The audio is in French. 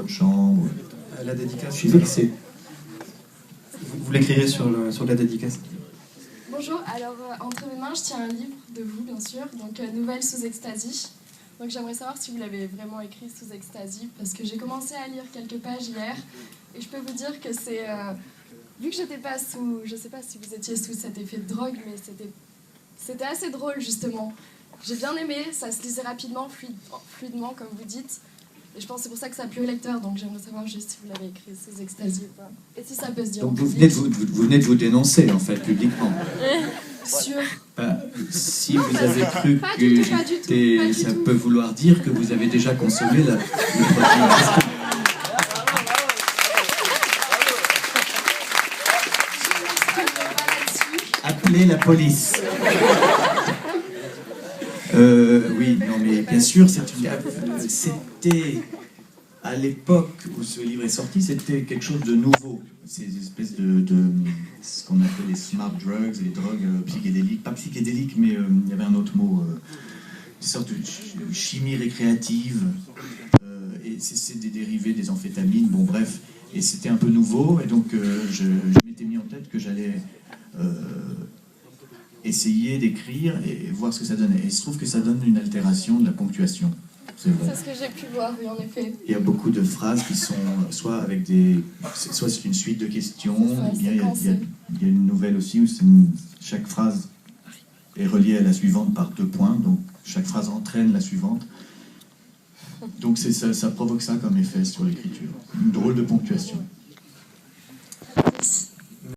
votre chambre. La dédicace. Je suis vexé. Vous l'écrirez sur la dédicace. Bonjour, alors entre mes mains, je tiens un livre de vous, bien sûr, donc Nouvelles sous extasie. Donc j'aimerais savoir si vous l'avez vraiment écrit sous extasie, parce que j'ai commencé à lire quelques pages hier, et je peux vous dire que c'est... vu que j'étais pas sous... Je sais pas si vous étiez sous cet effet de drogue, mais c'était assez drôle, justement. J'ai bien aimé, ça se lisait rapidement, fluidement, comme vous dites. Et je pense que c'est pour ça que ça a plu au lecteur, donc j'aimerais savoir juste si vous l'avez écrit sous extasie ou pas. Et si ça peut se dire. Donc vous venez de vous dénoncer, en fait, publiquement. Sûr. Si Non, vous avez cru pas que du tout, pas du j'étais... tout. Ça peut vouloir dire que vous avez déjà consommé le produit. Appelez la police. Oui, non, mais bien sûr, c'était à l'époque où ce livre est sorti, c'était quelque chose de nouveau. Ces espèces de ce qu'on appelle les smart drugs, les drogues psychédéliques, pas psychédéliques, mais il y avait un autre mot, une sorte de chimie récréative. Et c'est des dérivés des amphétamines, bon bref, et c'était un peu nouveau, et donc je m'étais mis en tête que j'allais essayer d'écrire et voir ce que ça donnait. Et il se trouve que ça donne une altération de la ponctuation. C'est vrai. C'est ce que j'ai pu voir, oui, en effet. Il y a beaucoup de phrases qui sont soit avec soit c'est une suite de questions, ou bien il y a une nouvelle aussi où chaque phrase est reliée à la suivante par 2 points, donc chaque phrase entraîne la suivante. Donc ça provoque ça comme effet sur l'écriture. Une drôle de ponctuation.